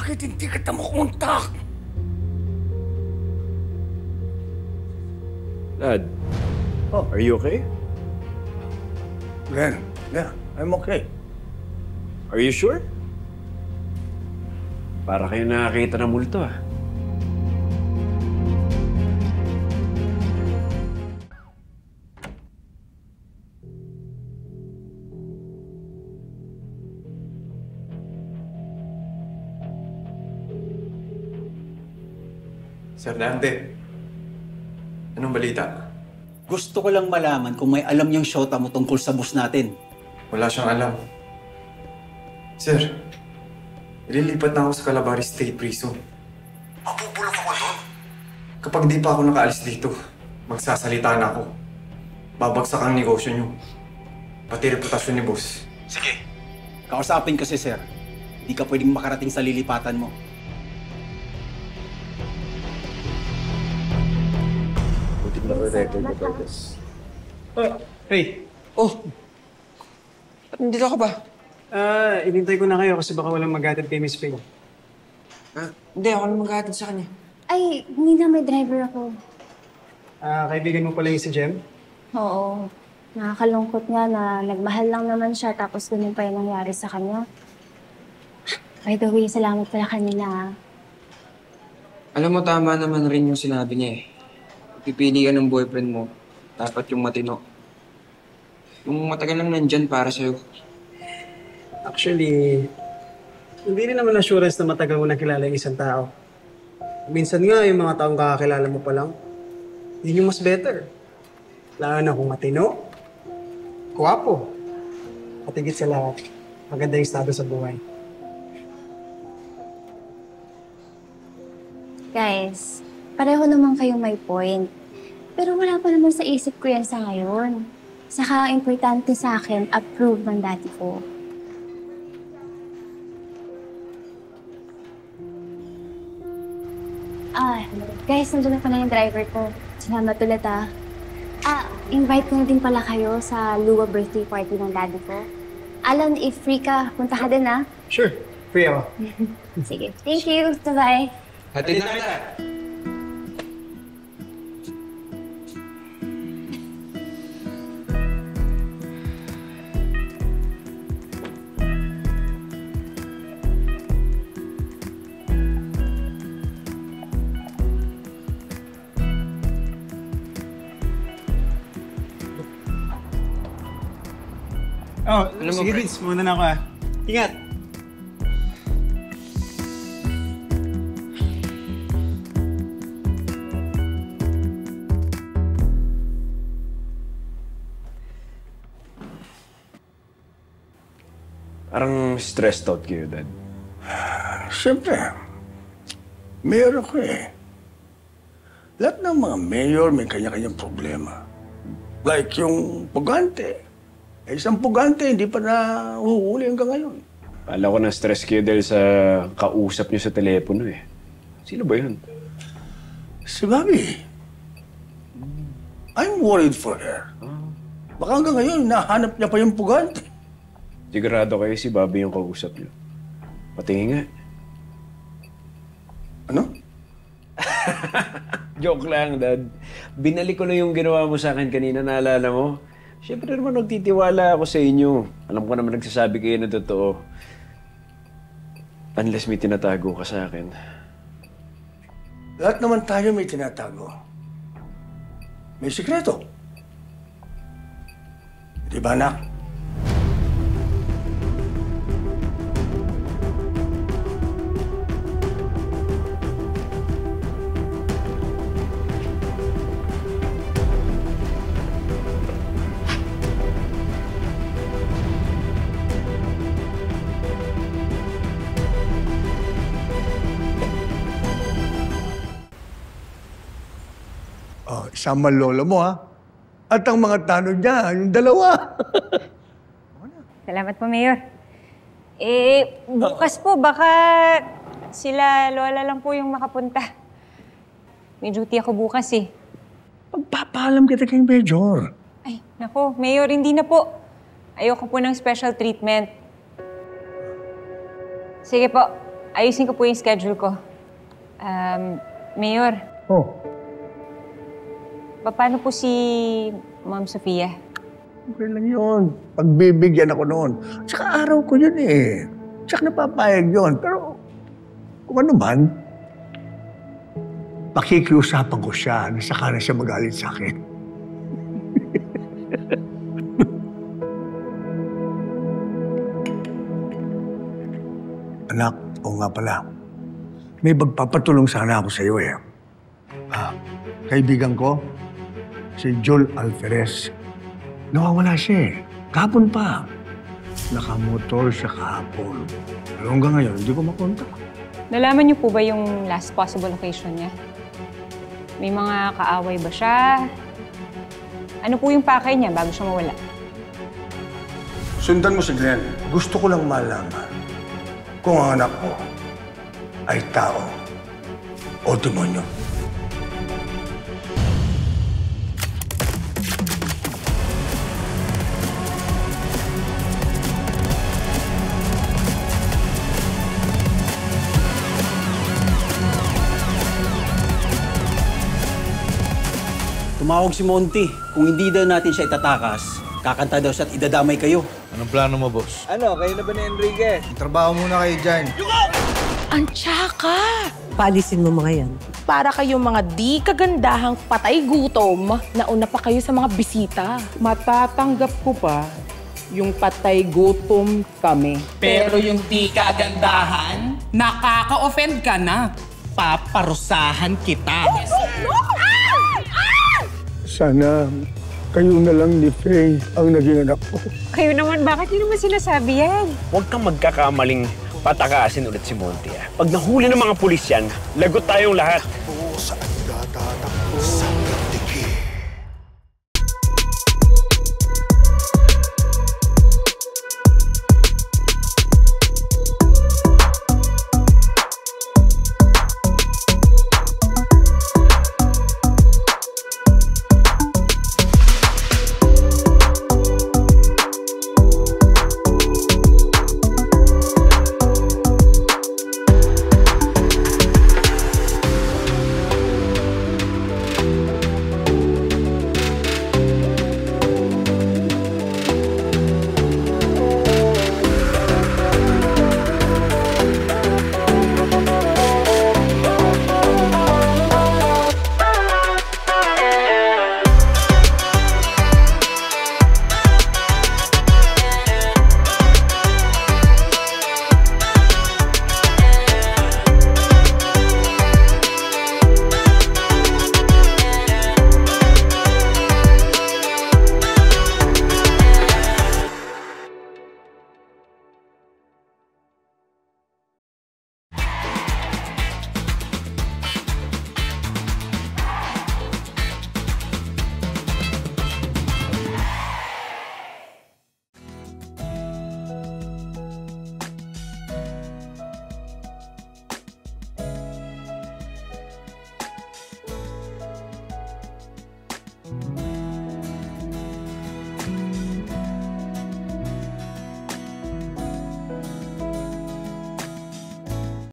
Bakit hindi kita makontak? Dad, are you okay? Glenn, yeah, I'm okay. Are you sure? Para kayo nakakita ng multo, ah. Sir Dante, anong balita? Gusto ko lang malaman kung may alam yung shota mo tungkol sa boss natin. Wala siyang alam. Sir, ililipat na ako sa Calabari State Prison. Mabubulok ako doon. Kapag di pa ako nakaalis dito, magsasalita na ako. Babagsak ang negosyo niyo. Pati reputasyon ni boss. Sige. Kausapin kasi, sir. Hindi ka pwedeng makarating sa lilipatan mo. Hey! Oh! Nandito ka ba? Inintay ko na kayo kasi baka walang mag-atid kay Miss Faye. Hindi, ako na maghahatid sa kanya. Ay, hindi na, may driver ako. Kaibigan mo pala yung si Jem? Oo. Nakakalungkot nga na nagmahal lang naman siya tapos ganun pa yung nangyari sa kanya. By the way, salamat pala kanina. Alam mo, tama naman rin yung sinabi niya eh. Pipili ka ng boyfriend mo, dapat yung matino. Yung matagal lang nandyan para sa'yo. Actually, hindi rin naman assurance na matagal mo nakilala yung isang tao. Minsan nga, yung mga taong kakakilala mo pa lang, yun yung mas better. Lalo na kung matino, kuwapo, at higit sa lahat, maganda yung estado sa buhay. Guys, pareho naman kayong may point. Pero wala pa naman sa isip ko yan sa ngayon. Saka ang importante sa akin, approve ng daddy ko. Guys, nandun na pala yung driver ko. Salamat ulit invite ko na din pala kayo sa Lua birthday party ng daddy ko. Alan, if free ka, punta ka din Sure, free ako. Sige, thank you. Bye-bye. Hatid na kita! Sige, Vince. Muna na ako, Ingat! Parang stressed out kayo, Dad. Siyempre, mayor ako eh. Lahat ng mga mayor may kanya-kanyang problema. Like yung pugante. Isang pugante, hindi pa nahuhuli hanggang ngayon. Kala ko na-stress kayo dahil sa kausap niyo sa telepono eh. Sino ba yun? Si Bobby. I'm worried for her. Baka hanggang ngayon, nahanap niya pa yung pugante. Sigurado kayo si Bobby yung kausap niyo. Patingin nga. Ano? Joke lang, Dad. Binalik ko lang yung ginawa mo sa akin kanina, naalala mo? Siyempre naman nagtitiwala ako sa inyo. Alam ko naman nagsasabi kayo na totoo. Unless may tinatago ka sa akin. Lahat naman tayo may tinatago. May sikreto. Di ba, anak? Isama lolo mo, At ang mga tanod niya, yung dalawa. Salamat po, Mayor. Bukas po, baka sila lola lang po yung makapunta. May duty ako bukas eh. Pagpapaalam kita kay Major. Ay, nako, Mayor, hindi na po. Ayoko po ng special treatment. Sige po, ayusin ko po yung schedule ko. Mayor, Oh, paano po si Ma'am Sofia? okay lang yun. Pagbibigyan ako noon. Tsaka araw ko yun eh. Tsaka napapayag yun. Pero kung ano man, pakikiusapan ko siya na saka na siya magalit sa akin. Anak, oo nga pala. May magpapatulong sana ako sa iyo eh. Kaibigan ko, si Joel Alferez. Nawawala siya eh. Kahapon pa. Nakamotor siya kahapon. Pero hanggang ngayon, hindi ko makontak. Nalaman niyo po ba yung last possible location niya? May mga kaaway ba siya? Ano po yung pakay niya bago siya mawala? Sundan mo si Glenn. Gusto ko lang malaman kung ang anak mo ay tao o demonyo. Tumawag si Monty. Kung hindi daw natin siya itatakas, kakanta daw siya at idadamay kayo. Anong plano mo, boss? Ano, kayo na ba ni Enriquez? Trabaho muna kayo dyan. Ang tsaka! Paalisin mo mga yan. Para kayong mga di kagandahang patay gutom, nauna pa kayo sa mga bisita. Matatanggap ko pa yung patay gutom kami. Pero yung di kagandahan, nakaka-offend ka na. Paparusahan kita. Sana kayo na lang ni Faye ang naging anak ko. Kayo naman, bakit niyo naman sinasabi yan? Huwag kang magkakamaling patakasin ulit si Monty. Pag nahuli ng mga pulis yan, lagot tayong lahat.